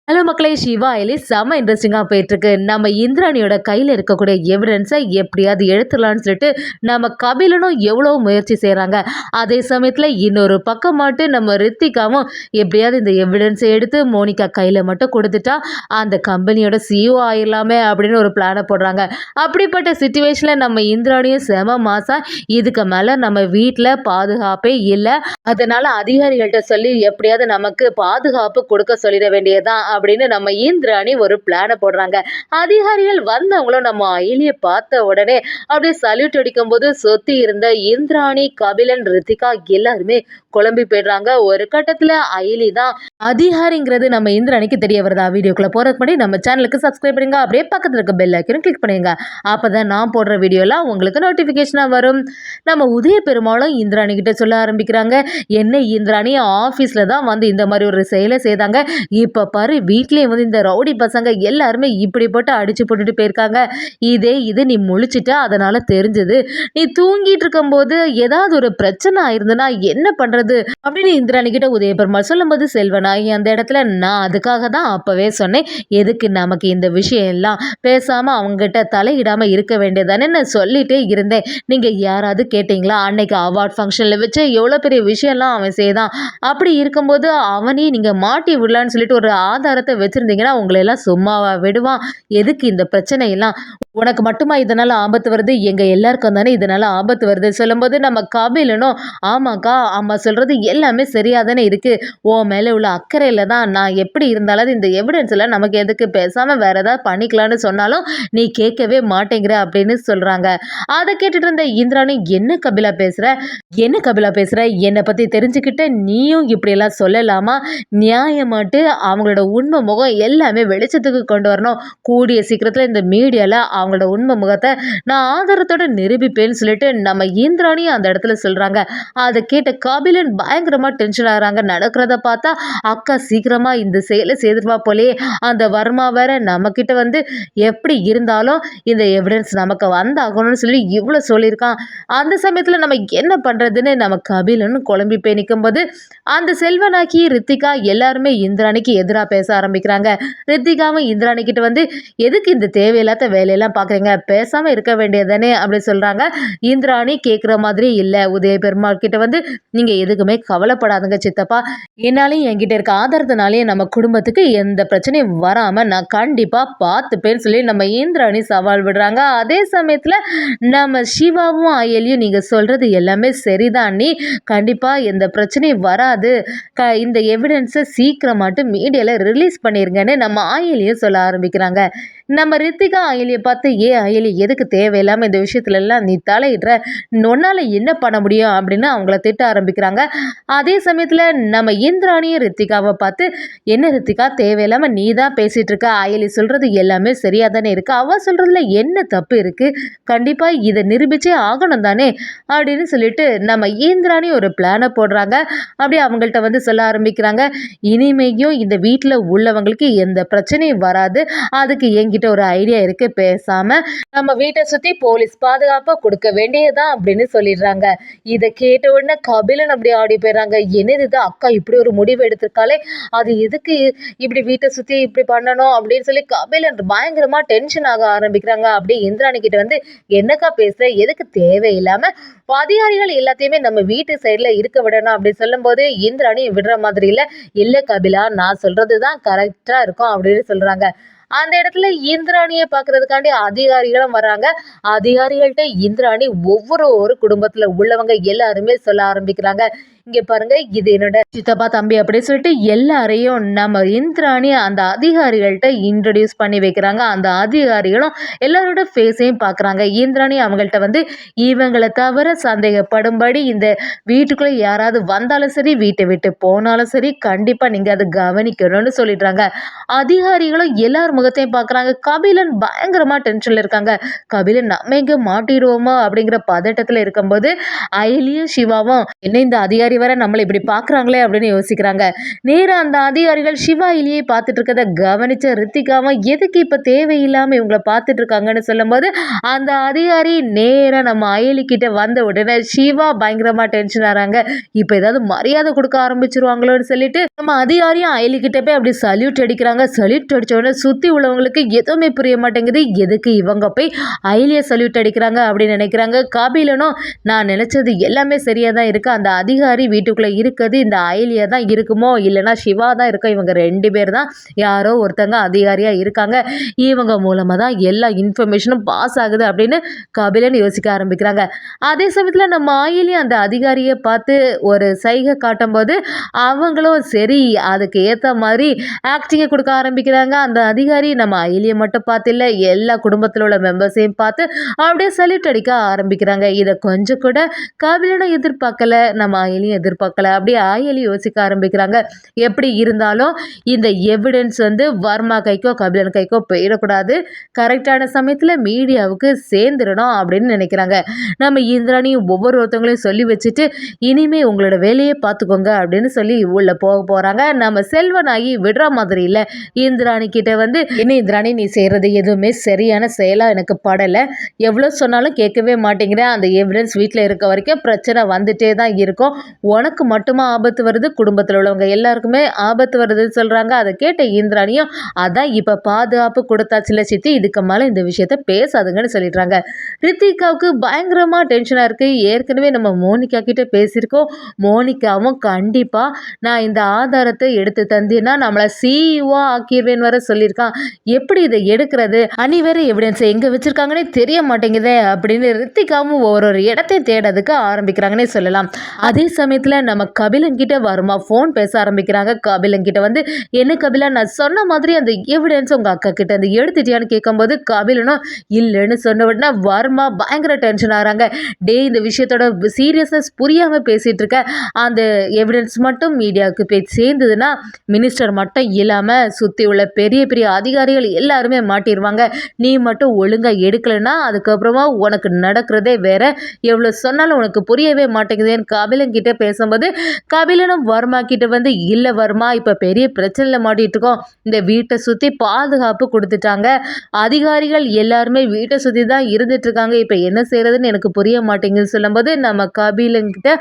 Hello மக்களே, சிவா எலி செம்ம இன்ட்ரெஸ்டிங்காக போயிட்டுருக்கு. நம்ம இந்திராணியோட கையில் இருக்கக்கூடிய எவிடன்ஸை எப்படியாவது எடுத்துடலான்னு சொல்லிட்டு நம்ம கபிலனும் எவ்வளோ முயற்சி செய்கிறாங்க. அதே சமயத்தில் இன்னொரு பக்கமாட்டு நம்ம ரித்திகாவும் எப்படியாவது இந்த எவிடன்ஸை எடுத்து மோனிகா கையில் மட்டும் கொடுத்துட்டா அந்த கம்பெனியோட சிஇஓ ஆயிடலாமே அப்படின்னு ஒரு பிளானை போடுறாங்க. அப்படிப்பட்ட சுச்சுவேஷனில் நம்ம இந்திராணியும் செம மாசா இதுக்கு மேலே நம்ம வீட்டில் பாதுகாப்பே இல்லை, அதனால் அதிகாரிகள்கிட்ட சொல்லி எப்படியாவது நமக்கு பாதுகாப்பு கொடுக்க சொல்லிட வேண்டியதான் அப்படின்னு நம்ம இந்திராணி ஒரு பிளானை போடுறாங்க. அதிகாரிகள் வந்தவங்களும் நம்ம அயலியை பார்த்த உடனே அப்படியே சல்யூட் அடிக்கும் போது சொத்தி இருந்த இந்திராணி, கபிலன், ரித்திகா எல்லாருமே குழம்பி போயிடுறாங்க. ஒரு கட்டத்துல அயலி தான் அதிகாரிங்கிறது நம்ம இந்திராணிக்கு தெரிய வருதா. வீடியோக்குள்ள போறதுக்கு முன்னாடி நம்ம சேனலுக்கு சப்ஸ்கிரைப் பண்ணுங்க, அப்படியே பக்கத்துல இருக்க பெல் ஐக்கனும் கிளிக் பண்ணுங்க. அப்பதான் நான் போடுற வீடியோலாம் உங்களுக்கு நோட்டிபிகேஷனா வரும். நம்ம உதய பெருமாளும் இந்திராணி கிட்ட சொல்ல ஆரம்பிக்கிறாங்க, என்ன இந்திராணி ஆபீஸ்ல தான் வந்து இந்த மாதிரி ஒரு செயலை செய்தாங்க, இப்ப பாரு வீட்லயே வந்து இந்த ரவுடி பசங்க எல்லாருமே இப்படி போட்டு அடிச்சு போட்டுட்டு போயிருக்காங்க. இது நீ முழிச்சிட்ட, அதனால தெரிஞ்சது. நீ தூங்கிட்டு இருக்கும் போது ஏதாவது ஒரு பிரச்சனை ஆயிருந்தனா என்ன பண்றது அப்படின்னு இந்திராணி கிட்ட உதய பெருமாள் சொல்லும்போது, செல்வனாகி அந்த இடத்துல நான் அதுக்காக தான் அப்பவே சொன்னேன், எதுக்கு நமக்கு இந்த விஷயம் எல்லாம், பேசாம அவங்ககிட்ட தலையிடாம இருக்க வேண்டியதானே நான் சொல்லிட்டே இருந்தேன். நீங்க யாராவது கேட்டீங்களா? அன்னைக்கு அவார்ட் ஃபங்க்ஷன்ல வச்சு எவ்வளவு பெரிய விஷயம்லாம் அவன் செய்தான். அப்படி இருக்கும்போது அவனையும் நீங்க மாட்டி விடலான்னு சொல்லிட்டு ஒரு ஆதாரத்தை வச்சிருந்தீங்கன்னா உங்களை எல்லாம் சும்மாவா விடுவான்? எதுக்கு இந்த பிரச்சனை எல்லாம்? உனக்கு மட்டுமா இதனால ஆபத்து வருது? எங்க எல்லாருக்கும் தானே இதனால ஆபத்து வருது சொல்லும்போது நம்ம கபிலனும், ஆமாக்கா அம்மா சொல்றது எல்லாமே சரியா தானே இருக்கு, உன் மேல உள்ள அக்கறையில தான். நான் எப்படி இருந்தாலும் இந்த எவிடன்ஸ் எல்லாம் நமக்கு எதுக்கு, பேசாம வேற ஏதாவது பண்ணிக்கலாம்னு சொன்னாலும் நீ கேட்கவே மாட்டேங்கிற அப்படின்னு சொல்றாங்க. அதை கேட்டுட்டு இருந்த இந்திராணி, என்ன கபிலா பேசுற, என்னை பத்தி தெரிஞ்சுக்கிட்ட நீயும் இப்படி எல்லாம் சொல்லலாமா? நியாயமாட்டு அவங்களோட உண்மை முகம் எல்லாமே வெளிச்சத்துக்கு கொண்டு வரணும். கூடிய சீக்கிரத்துல இந்த மீடியால அவங்களோட உண்மை முகத்தை நான் ஆதாரத்தோட நிரூபிப்பேன்னு சொல்லிட்டு நம்ம இந்திராணி அந்த இடத்துல சொல்றாங்க. அதை கேட்ட கபிலன் பயங்கரமா டென்ஷன் ஆகுறாங்க. நடக்கிறத பார்த்தா அக்கா சீக்கிரமா இந்த செயலை செய்திருவா போலே, அந்த வர்மா வேற நம்ம கிட்ட வந்து எப்படி இருந்தாலும் இந்த எவிடன்ஸ் நமக்கு வந்தாகணும்னு சொல்லி இவ்வளவு சொல்லியிருக்கான். அந்த சமயத்துல நம்ம என்ன பண்றதுன்னு நம்ம கபிலன் குழம்பி போய் நிற்கும் போது அந்த செல்வனாக்கி, ரித்திகா எல்லாருமே இந்திராணிக்கு எதிராக பேச ஆரம்பிக்கிறாங்க. ரித்திகாவும் இந்திராணி கிட்ட வந்து, எதுக்கு இந்த தேவையில்லாத வேலையெல்லாம் பாக்குறீங்க, பேசாம இருக்க வேண்டியதானே அப்படி சொல்றாங்க. இந்திராணி கேட்குற மாதிரி இல்லை. உதய பெருமாள் கிட்ட வந்து, நீங்க எதுக்குமே கவலைப்படாதுங்க சித்தப்பா, என்னாலையும் என்கிட்ட இருக்க ஆதாரத்தினாலேயே நம்ம குடும்பத்துக்கு எந்த பிரச்சனையும் வராம நான் கண்டிப்பா பார்த்துப்பேன்னு சொல்லி நம்ம இந்திராணி சவால் விடுறாங்க. அதே சமயத்துல நம்ம சிவாவும் அயலியும், நீங்க சொல்றது எல்லாமே சரிதான், நீ கண்டிப்பா எந்த பிரச்சனையும் வராது, இந்த எவிடன்ஸை சீக்கிரமாட்டு மீடியால ரிலீஸ் பண்ணிருங்கன்னு நம்ம அயலியும் சொல்ல ஆரம்பிக்கிறாங்க. நம்ம ரித்திகா அயலியை பார்த்து, அயலி எதுக்கு தேவையில்லாம இந்த விஷயத்துல எல்லாம் நீ தலையிடுற, உன்னால என்ன பண்ண முடியும் அப்படின்னு அவங்கள திட்ட ஆரம்பிக்கிறாங்க. அதே சமயத்துல நம்ம இந்திராணியும் ரித்திகாவை பார்த்து, என்ன ரித்திகா தேவையில்லாம நீ தான் பேசிட்டு இருக்க, அயலி சொல்றது எல்லாமே சரியா தானே இருக்கு, அவ சொல்றதுல என்ன தப்பு இருக்கு, கண்டிப்பா இதை நிரூபிச்சே ஆகணும் தானே அப்படின்னு சொல்லிட்டு நம்ம இந்திராணி ஒரு பிளானை போடுறாங்க. அப்படியே அவங்கள்ட்ட வந்து சொல்ல ஆரம்பிக்கிறாங்க, இனிமேயும் இந்த வீட்டில் உள்ளவங்களுக்கு எந்த பிரச்சனையும் வராது, அதுக்கு என்கிட்ட ஒரு ஐடியா இருக்கு, பேசாம நம்ம வீட்டை சுத்தி போலீஸ் பாதுகாப்பா கொடுக்க வேண்டியதான் அப்படின்னு சொல்லிடுறாங்க. இதை கேட்ட உடனே கபிலன் அப்படி ஆடி போயிடுறாங்க. என்னது இது, அக்கா இப்படி ஒரு முடிவு எடுத்திருக்காளே, அது எதுக்கு இப்படி வீட்டை சுத்தி இப்படி பண்ணணும் அப்படின்னு சொல்லி கபிலன் பயங்கரமா டென்ஷன் ஆக ஆரம்பிக்கிறாங்க. அப்படியே இந்திராணி கிட்ட வந்து, என்னக்கா பேசுற, எதுக்கு தேவையில்லாம அதிகாரிகள் எல்லாத்தையுமே நம்ம வீட்டு சைட்ல இருக்க விடணும் அப்படின்னு சொல்லும் போது இந்திராணி விடுற மாதிரி இல்ல கபிலா, நான் சொல்றதுதான் கரெக்டா இருக்கும் அப்படின்னு சொல்றாங்க. அந்த இடத்துல இந்திராணியை பார்க்கறதுக்காண்டி அதிகாரிகளும் வராங்க. அதிகாரிகள்கிட்ட இந்திராணி ஒவ்வொரு குடும்பத்துல உள்ளவங்க எல்லாருமே சொல்ல ஆரம்பிக்கிறாங்க, இங்க பாருங்க இது என்னோட சித்தப்பா தம்பி அப்படின்னு சொல்லிட்டு எல்லாரையும் நம்ம இந்திராணி அந்த அதிகாரிகள்கிட்ட இன்ட்ரடியூஸ் பண்ணி வைக்கிறாங்க. அந்த அதிகாரிகளும் எல்லாரோட ஃபேஸையும் பார்க்குறாங்க. இந்திராணி அவங்கள்ட்ட வந்து, இவங்களை தவிர சந்தேகப்படும்படி இந்த வீட்டுக்குள்ளே யாராவது வந்தாலும் சரி, வீட்டை விட்டு போனாலும் சரி, கண்டிப்பாக நீங்கள் அதை கவனிக்கணும்னு சொல்லிடுறாங்க. அதிகாரிகளும் எல்லார் முகத்தையும் பார்க்குறாங்க. கபிலன் பயங்கரமாக டென்ஷனில் இருக்காங்க. கபிலன் நம்ம எங்கே மாட்டிடுவோமோ அப்படிங்கிற பதட்டத்தில் இருக்கும்போது அயலியும் சிவாவும், என்ன இந்த அதிகாரி வர நம்மளை இப்படி பார்க்குறாங்களே அப்படின்னு யோசிக்கிறாங்க. நேராக அந்த அதிகாரிகள் சிவா இல்லையே பார்த்துட்டு இருக்கதை கவனிச்ச ரித்திகாவும் எதுக்கு இப்போ தேவையில்லாமல் இவங்களை பார்த்துட்டு இருக்காங்கன்னு சொல்லும்போது அந்த அதிகாரி நேராக நம்ம அயலி கிட்ட வந்த உடனே சிவா பயங்கரமாக டென்ஷன் ஆகிறாங்க. இப்போ ஏதாவது மரியாதை கொடுக்க ஆரம்பிச்சிருவாங்களோன்னு சொல்லிட்டு நம்ம அதிகாரியும் அயலி கிட்ட போய் அப்படி சல்யூட் அடிக்கிறாங்க. சல்யூட் அடிச்ச உடனே சுற்றி உள்ளவங்களுக்கு எதுவுமே புரிய மாட்டேங்குது. எதுக்கு இவங்க போய் அயலியை சல்யூட் அடிக்கிறாங்க அப்படின்னு நினைக்கிறாங்க. கபிலனும் நான் நினைச்சது எல்லாமே சரியாக தான் இருக்குது. அந்த அதிகாரி வீட்டுக்குள்ளே இருக்கிறது இந்த அயலியா தான் இருக்குமோ இல்லைனா சிவா தான் இருக்கா. இவங்க 2 பேர் தான் யாரோ ஒருத்தங்க அதிகாரியாக இருக்காங்க. இவங்க மூலமாக தான் எல்லா இன்ஃபர்மேஷனும் பாஸ் ஆகுது அப்படின்னு கபிலன் யோசிக்க ஆரம்பிக்கிறாங்க. அதே சமயத்தில் நம்ம அயலியும் அந்த அதிகாரியை பார்த்து ஒரு சைகை காட்டும்போது அவங்களும் சரி அதுக்கு ஏற்ற மாதிரி ஆக்டிங்கை கொடுக்க ஆரம்பிக்கிறாங்க. அந்த அதிகாரி நம்ம அயலியை மட்டும் பார்த்து இல்லை எல்லா குடும்பத்தில் உள்ள மெம்பர்ஸையும் பார்த்து அப்படியே சல்யூட் அடிக்க ஆரம்பிக்கிறாங்க. இதை கொஞ்சம் கூட கபிலனும் எதிர்பார்க்கல, நம்ம அயலியும் எதிர்பார்க்கல. அப்படியே அயலி யோசிக்க ஆரம்பிக்கிறாங்க. எப்படி இருந்தாலும் இந்த எவிடன்ஸ் வர்மா கைக்கோ கபிலன் கைக்கோ போயிடக்கூடாது, கரெக்டான சமயத்தில் மீடியாவுக்கு சேர்ந்துடணும் அப்படின்னு நினைக்கிறாங்க. நம்ம இந்திராணியும் ஒவ்வொருத்தவங்களையும் சொல்லி வச்சுட்டு இனிமே உங்களோட வேலையை பார்த்துக்கோங்க அப்படின்னு சொல்லி உள்ள போகிறாங்க. நம்ம செல்வனாகி விடுற மாதிரி இல்லை. இந்திராணி கிட்ட என்ன இந்திராணி நீ செய்கிறது எதுவுமே சரியான செயலாக எனக்கு படலை, எவ்வளோ சொன்னாலும் கேட்கவே மாட்டேங்கிறேன். அந்த எவிடன்ஸ் வீட்டில் இருக்க வரைக்கும் பிரச்சனை வந்துட்டே தான் இருக்கும். உனக்கு மட்டுமா ஆபத்து வருது, குடும்பத்தில் உள்ளவங்க எல்லாருக்குமே ஆபத்து வருதுன்னு சொல்கிறாங்க. அதை கேட்ட இந்திராணியும் அதான் இப்போ பாதுகாப்பு கொடுத்தாச்சுல சித்தி, இதுக்கு மேலே இந்த விஷயத்த பேசாதுங்கன்னு சொல்லிடுறாங்க. ரித்திகாவுக்கு பயங்கரமாக டென்ஷனாக இருக்குது. ஏற்கனவே நம்ம மோனிகா கிட்ட பேசியிருக்கோம். மோனிகாவும் கண்டிப்பாக நான் இந்த ஆதாரத்தை எடுத்து தந்தேன்னா நம்மளை CEO ஆக்கிடுவேன் வர சொல்லியிருக்கான். எப்படி இதை எடுக்கிறது, அனிவேறு எவிடன்ஸ் எங்கே வச்சுருக்காங்கன்னே தெரிய மாட்டேங்குதே அப்படின்னு ரித்திகாவும் ஒரு இடத்தை தேடதுக்கு ஆரம்பிக்கிறாங்கன்னே சொல்லலாம். அதே சமயத்தில் நம்ம கபிலன் கிட்ட வருமா ஃபோன் பேச ஆரம்பிக்கிறாங்க. கபிலன் கிட்ட என்ன கபிலா நான் சொன்ன மாதிரி அந்த எவிடன்ஸ் உங்கள் அக்கா கிட்ட எடுத்துட்டியான்னு கேட்கும்போது கபிலனும் இல்லைன்னு சொன்ன உடனே வர்மா பயங்கர டென்ஷன் ஆகிறாங்க. இந்த விஷயத்தோட சீரியஸ்னஸ் புரியாமல் பேசிகிட்டு இருக்க, அந்த எவிடன்ஸ் மட்டும் மீடியாவுக்கு போய் சேர்ந்ததுன்னா மினிஸ்டர் மட்டும் இல்லாமல் சுற்றி உள்ள பெரிய பெரிய அதிகாரிகள் எல்லாருமே மாட்டிடுவாங்க. நீ மட்டும் ஒழுங்காக எடுக்கலைன்னா அதுக்கப்புறமா உனக்கு நடக்கிறதே வேற, எவ்வளோ சொன்னாலும் உனக்கு புரியவே மாட்டேங்குதுன்னு கபிலன் கிட்ட பேசும்போது கபிலனும் வர்மா கிட்ட இல்லை வர்மா இப்போ பெரிய பிரச்சனையில் மாட்டிகிட்டு இருக்கோம், இந்த வீட்டை சுற்றி பாதுகாப்பு கொடுத்துட்டாங்க, அதிகாரிகள் எல்லாருமே வீட்டை சுற்றி தான் இருந்துட்டு இருக்காங்க, இப்போ என்ன செய்யறதுன்னு எனக்கு புரிய மாட்டேங்குதுன்னு சொல்லும்போது நம்ம கபிலன்கிட்ட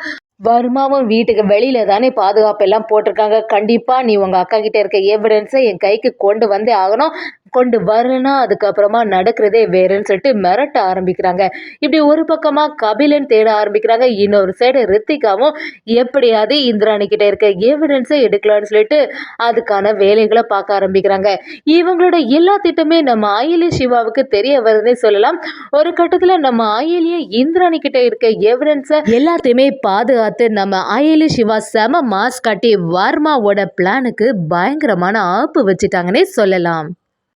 வர்மாவும் வீட்டுக்கு வெளியில தானே பாதுகாப்பு எல்லாம் போட்டிருக்காங்க, கண்டிப்பாக நீ உங்கள் அக்கா கிட்ட இருக்க எவிடன்ஸை என் கைக்கு கொண்டு வந்தே ஆகணும், கொண்டு வரலன்னா அதுக்கப்புறமா நடக்கிறதே வேறுன்னு சொல்லிட்டு மிரட்ட ஆரம்பிக்கிறாங்க. இப்படி ஒரு பக்கமாக கபிலன் தேட ஆரம்பிக்கிறாங்க. இன்னொரு சைடு ரித்திகாவும் எப்படியாவது இந்திராணி கிட்ட இருக்க எவிடன்ஸை எடுக்கலான்னு சொல்லிட்டு அதுக்கான வேலைகளை பார்க்க ஆரம்பிக்கிறாங்க. இவங்களோட எல்லா திட்டமே நம்ம அயலி சிவாவுக்கு தெரிய வருதுன்னே சொல்லலாம். ஒரு கட்டத்தில் நம்ம அயலியை இந்திராணி கிட்ட இருக்க எவிடன்ஸை எல்லாத்தையுமே பாதுகாத்து நம்ம அயலி சிவா செம மாஸ் காட்டி வர்மாவோட பிளானுக்கு பயங்கரமான ஆப்பு வச்சுட்டாங்கன்னே சொல்லலாம்.